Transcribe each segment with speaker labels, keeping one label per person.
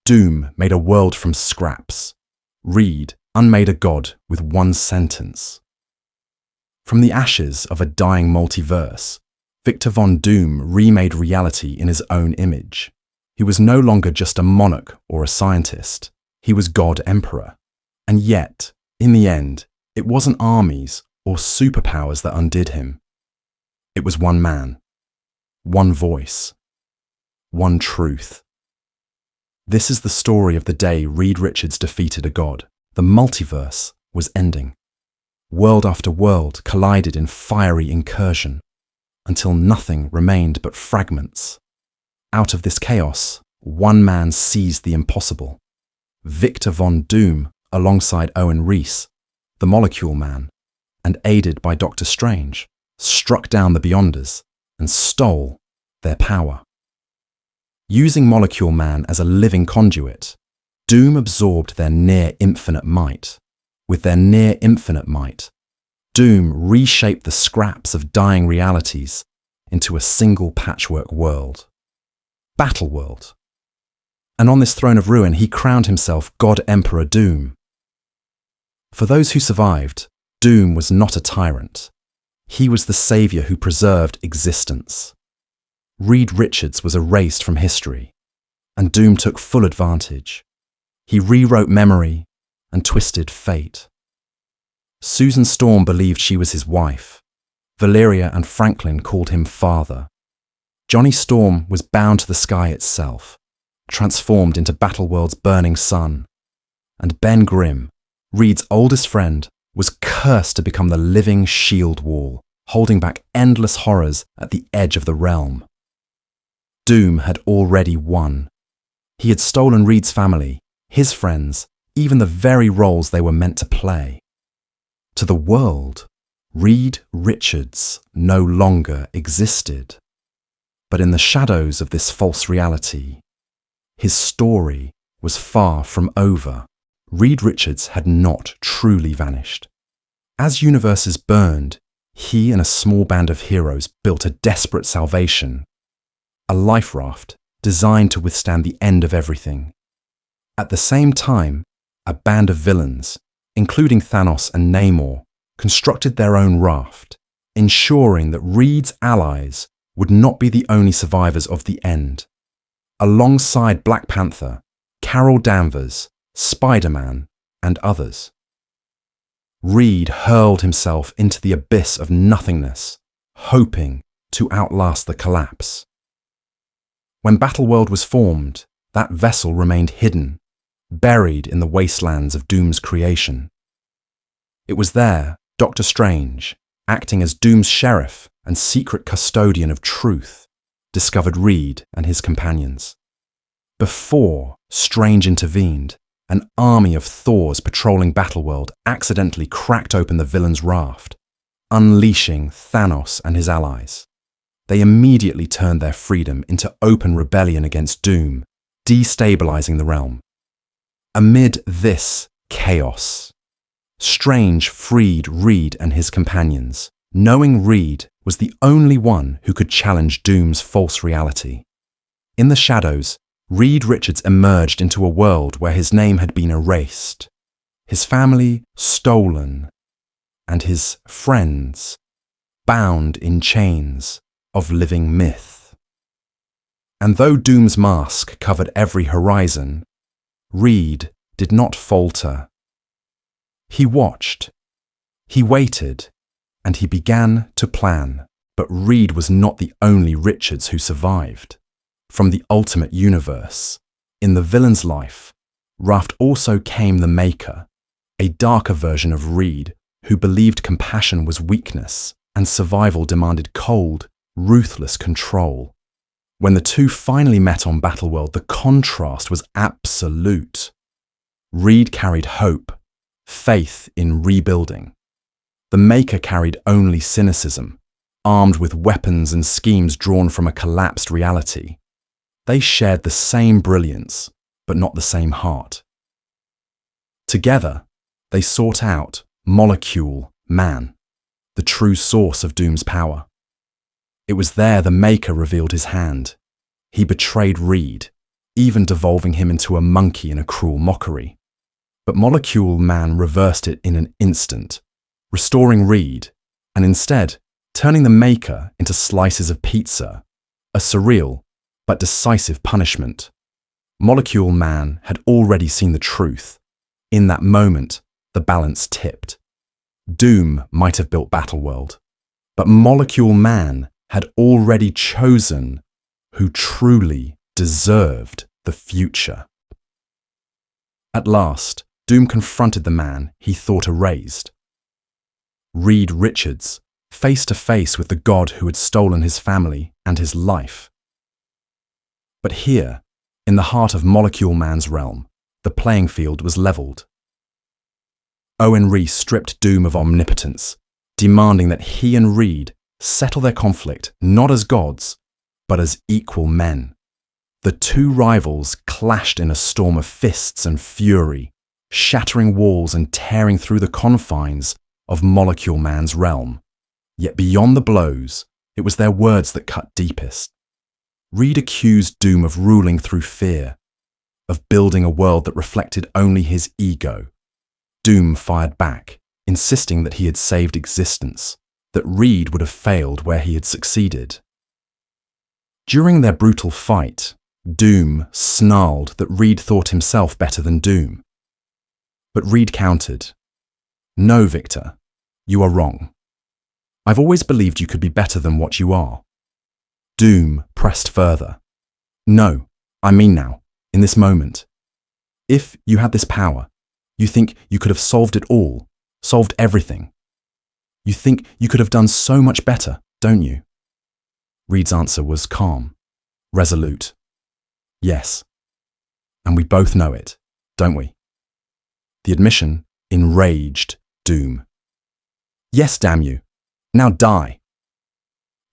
Speaker 1: Doom made a world from scraps. Reed unmade a god with one sentence. From the ashes of a dying multiverse, Victor Von Doom remade reality in his own image. He was no longer just a monarch or a scientist. He was God Emperor. And yet, in the end, it wasn't armies or superpowers that undid him. It was one man, one voice, one truth. This is the story of the day Reed Richards defeated a god. The multiverse was ending. World after world collided in fiery incursion, until nothing remained but fragments. Out of this chaos, one man seized the impossible. Victor Von Doom, alongside Owen Reese, the Molecule Man, and aided by Dr. Strange, struck down the Beyonders and stole their power. Using Molecule Man as a living conduit, Doom absorbed their near-infinite might. With their near-infinite might, Doom reshaped the scraps of dying realities into a single patchwork world. Battleworld. And on this throne of ruin, he crowned himself God Emperor Doom. For those who survived, Doom was not a tyrant. He was the savior who preserved existence. Reed Richards was erased from history, and Doom took full advantage. He rewrote memory and twisted fate. Susan Storm believed she was his wife. Valeria and Franklin called him father. Johnny Storm was bound to the sky itself, transformed into Battleworld's burning sun. And Ben Grimm, Reed's oldest friend, was cursed to become the living shield wall, holding back endless horrors at the edge of the realm. Doom had already won. He had stolen Reed's family, his friends, even the very roles they were meant to play. To the world, Reed Richards no longer existed. But in the shadows of this false reality, his story was far from over. Reed Richards had not truly vanished. As universes burned, he and a small band of heroes built a desperate salvation, a life raft designed to withstand the end of everything. At the same time, a band of villains, including Thanos and Namor, constructed their own raft, ensuring that Reed's allies would not be the only survivors of the end. Alongside Black Panther, Carol Danvers, Spider-Man, and others. Reed hurled himself into the abyss of nothingness, hoping to outlast the collapse. When Battleworld was formed, that vessel remained hidden, buried in the wastelands of Doom's creation. It was there Dr. Strange, acting as Doom's sheriff and secret custodian of truth, discovered Reed and his companions. Before Strange intervened, an army of Thors patrolling Battleworld accidentally cracked open the villain's raft, unleashing Thanos and his allies. They immediately turned their freedom into open rebellion against Doom, destabilizing the realm. Amid this chaos, Strange freed Reed and his companions, knowing Reed was the only one who could challenge Doom's false reality. In the shadows, Reed Richards emerged into a world where his name had been erased, his family stolen, and his friends bound in chains of living myth. And though Doom's mask covered every horizon, Reed did not falter. He watched, he waited, and he began to plan. But Reed was not the only Richards who survived. From the ultimate universe, in the villain's life, Raft also came the Maker, a darker version of Reed who believed compassion was weakness and survival demanded cold, ruthless control. When the two finally met on Battleworld, the contrast was absolute. Reed carried hope, faith in rebuilding. The Maker carried only cynicism, armed with weapons and schemes drawn from a collapsed reality. They shared the same brilliance, but not the same heart. Together, they sought out Molecule Man, the true source of Doom's power. It was there the Maker revealed his hand. He betrayed Reed, even devolving him into a monkey in a cruel mockery. But Molecule Man reversed it in an instant, restoring Reed, and instead turning the maker into slices of pizza, a surreal but decisive punishment. Molecule Man had already seen the truth. In that moment, the balance tipped. Doom might have built Battleworld, but Molecule Man had already chosen who truly deserved the future. At last, Doom confronted the man he thought erased. Reed Richards, face to face with the god who had stolen his family and his life. But here, in the heart of Molecule Man's realm, the playing field was leveled. Owen Reese stripped Doom of omnipotence, demanding that he and Reed settle their conflict not as gods, but as equal men. The two rivals clashed in a storm of fists and fury, shattering walls and tearing through the confines of Molecule Man's realm. Yet beyond the blows, it was their words that cut deepest. Reed accused Doom of ruling through fear, of building a world that reflected only his ego. Doom fired back, insisting that he had saved existence, that Reed would have failed where he had succeeded. During their brutal fight, Doom snarled that Reed thought himself better than Doom. But Reed countered, "No, Victor, you are wrong. I've always believed you could be better than what you are." Doom pressed further. "No, I mean now, in this moment. If you had this power, you think you could have solved it all, solved everything. You think you could have done so much better, don't you?" Reed's answer was calm, resolute. "Yes. And we both know it, don't we?" The admission enraged Doom. "Yes, damn you. Now die."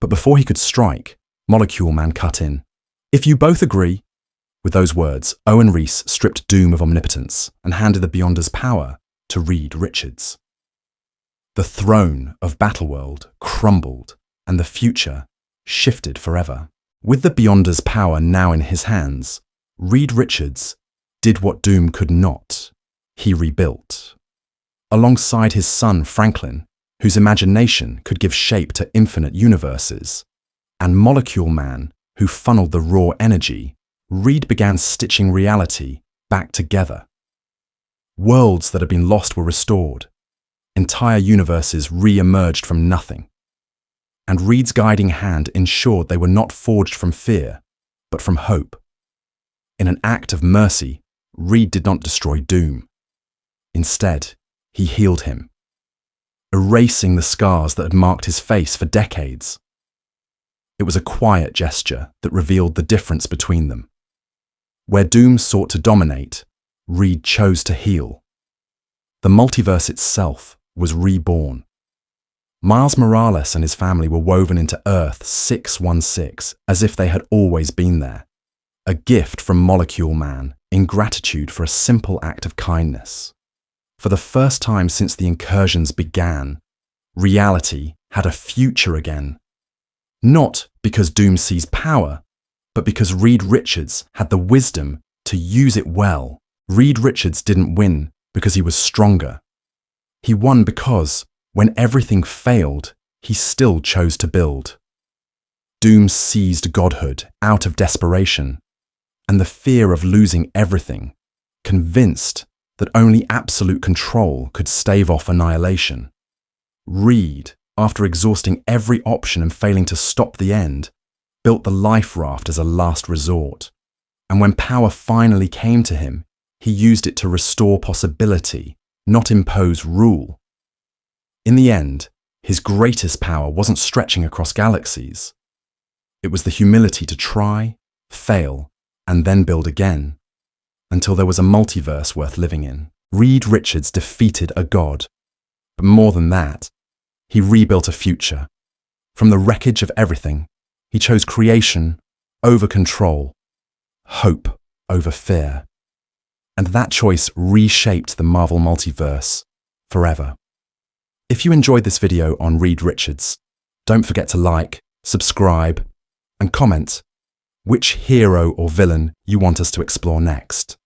Speaker 1: But before he could strike, Molecule Man cut in. "If you both agree..." With those words, Owen Reese stripped Doom of omnipotence and handed the Beyonder's power to Reed Richards. The throne of Battleworld crumbled, and the future shifted forever. With the Beyonder's power now in his hands, Reed Richards did what Doom could not. He rebuilt. Alongside his son Franklin, whose imagination could give shape to infinite universes, and Molecule Man, who funneled the raw energy, Reed began stitching reality back together. Worlds that had been lost were restored. Entire universes re-emerged from nothing. And Reed's guiding hand ensured they were not forged from fear, but from hope. In an act of mercy, Reed did not destroy Doom. Instead, he healed him, erasing the scars that had marked his face for decades. It was a quiet gesture that revealed the difference between them. Where Doom sought to dominate, Reed chose to heal. The multiverse itself was reborn. Miles Morales and his family were woven into Earth 616 as if they had always been there, a gift from Molecule Man in gratitude for a simple act of kindness. For the first time since the incursions began, reality had a future again. Not because Doom seized power, but because Reed Richards had the wisdom to use it well. Reed Richards didn't win because he was stronger. He won because, when everything failed, he still chose to build. Doom seized godhood out of desperation and the fear of losing everything, convinced that only absolute control could stave off annihilation. Reed, after exhausting every option and failing to stop the end, built the life raft as a last resort. And when power finally came to him, he used it to restore possibility, not impose rule. In the end, his greatest power wasn't stretching across galaxies. It was the humility to try, fail, and then build again, until there was a multiverse worth living in. Reed Richards defeated a god. But more than that, he rebuilt a future. From the wreckage of everything, he chose creation over control, hope over fear. And that choice reshaped the Marvel multiverse forever. If you enjoyed this video on Reed Richards, don't forget to like, subscribe, and comment. which hero or villain you want us to explore next.